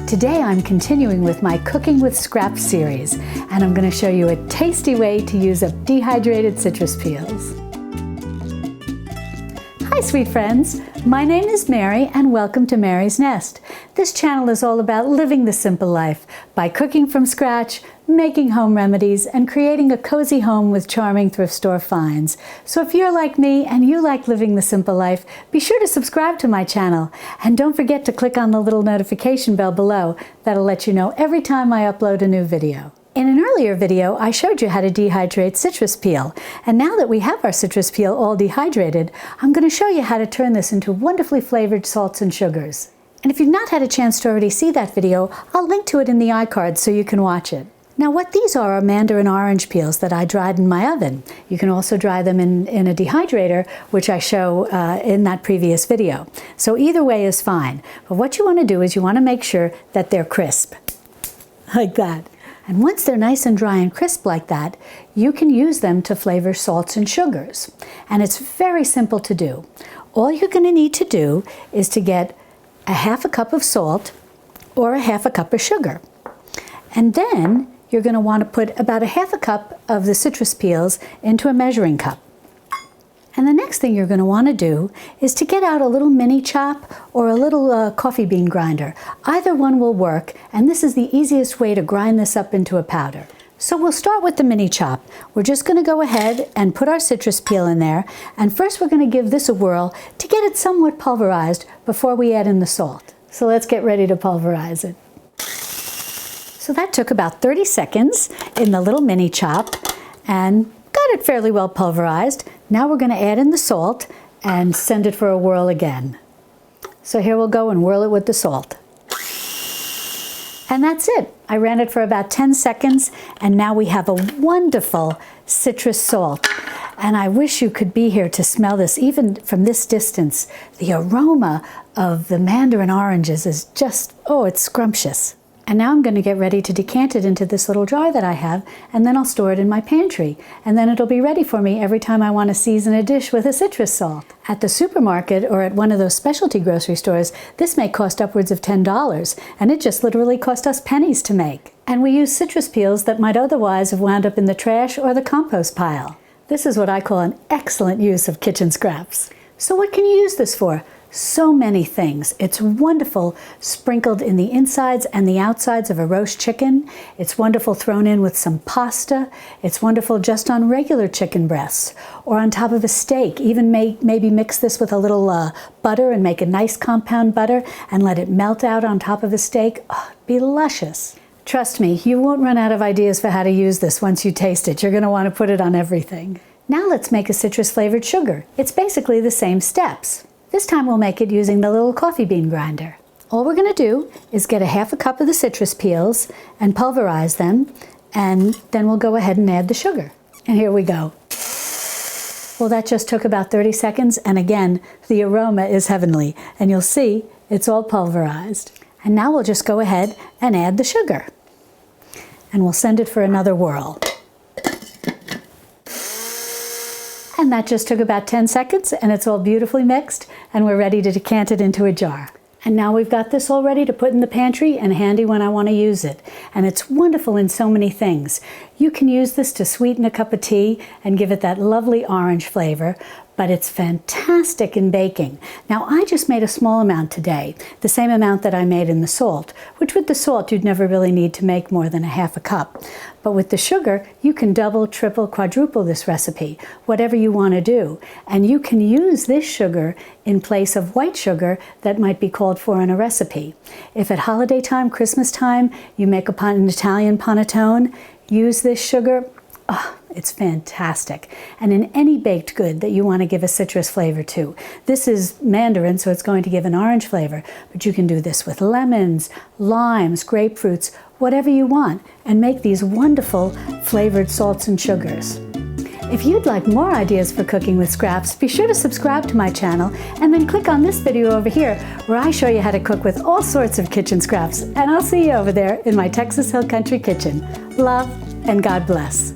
Today I'm continuing with my Cooking with Scraps series, and I'm going to show you a tasty way to use up dehydrated citrus peels. Hi sweet friends, my name is Mary and welcome to Mary's Nest. This channel is all about living the simple life by cooking from scratch, making home remedies, and creating a cozy home with charming thrift store finds. So if you're like me and you like living the simple life, be sure to subscribe to my channel. And don't forget to click on the little notification bell below. That'll let you know every time I upload a new video. In an earlier video, I showed you how to dehydrate citrus peel. And now that we have our citrus peel all dehydrated, I'm going to show you how to turn this into wonderfully flavored salts and sugars. And if you've not had a chance to already see that video, I'll link to it in the iCard so you can watch it. Now what these are mandarin orange peels that I dried in my oven. You can also dry them in a dehydrator, which I show in that previous video. So either way is fine. But what you want to do is you want to make sure that they're crisp, like that. And once they're nice and dry and crisp like that, you can use them to flavor salts and sugars. And it's very simple to do. All you're going to need to do is to get a half a cup of salt or a half a cup of sugar. And then you're going to want to put about a half a cup of the citrus peels into a measuring cup. And the next thing you're going to want to do is to get out a little mini chop or a little coffee bean grinder. Either one will work, and this is the easiest way to grind this up into a powder. So we'll start with the mini chop. We're just going to go ahead and put our citrus peel in there, and first we're going to give this a whirl to get it somewhat pulverized before we add in the salt. So let's get ready to pulverize it. So that took about 30 seconds in the little mini chop and got it fairly well pulverized. Now we're going to add in the salt and send it for a whirl again. So here we'll go and whirl it with the salt. And that's it. I ran it for about 10 seconds and now we have a wonderful citrus salt. And I wish you could be here to smell this even from this distance. The aroma of the mandarin oranges is just, oh, it's scrumptious. And now I'm going to get ready to decant it into this little jar that I have, and then I'll store it in my pantry. And then it'll be ready for me every time I want to season a dish with a citrus salt. At the supermarket or at one of those specialty grocery stores, this may cost upwards of $10, and it just literally cost us pennies to make. And we use citrus peels that might otherwise have wound up in the trash or the compost pile. This is what I call an excellent use of kitchen scraps. So what can you use this for? So many things. It's wonderful sprinkled in the insides and the outsides of a roast chicken. It's wonderful thrown in with some pasta. It's wonderful just on regular chicken breasts or on top of a steak. Even maybe mix this with a little butter and make a nice compound butter and let it melt out on top of a steak. Oh, be luscious. Trust me, you won't run out of ideas for how to use this once you taste it. You're going to want to put it on everything. Now let's make a citrus flavored sugar. It's basically the same steps. This time we'll make it using the little coffee bean grinder. All we're going to do is get a half a cup of the citrus peels and pulverize them, and then we'll go ahead and add the sugar. And here we go. Well, that just took about 30 seconds, and again, the aroma is heavenly. And you'll see it's all pulverized. And now we'll just go ahead and add the sugar. And we'll send it for another whirl. And that just took about 10 seconds and it's all beautifully mixed and we're ready to decant it into a jar. And now we've got this all ready to put in the pantry and handy when I want to use it. And it's wonderful in so many things. You can use this to sweeten a cup of tea and give it that lovely orange flavor, but it's fantastic in baking. Now I just made a small amount today, the same amount that I made in the salt, which with the salt you'd never really need to make more than a half a cup. But with the sugar, you can double, triple, quadruple this recipe, whatever you want to do. And you can use this sugar in place of white sugar that might be called for in a recipe. If at holiday time, Christmas time, you make an Italian panettone, use this sugar. Oh, it's fantastic. And in any baked good that you want to give a citrus flavor to. This is mandarin, so it's going to give an orange flavor, but you can do this with lemons, limes, grapefruits, whatever you want, and make these wonderful flavored salts and sugars. If you'd like more ideas for cooking with scraps, be sure to subscribe to my channel and then click on this video over here where I show you how to cook with all sorts of kitchen scraps. And I'll see you over there in my Texas Hill Country kitchen. Love and God bless.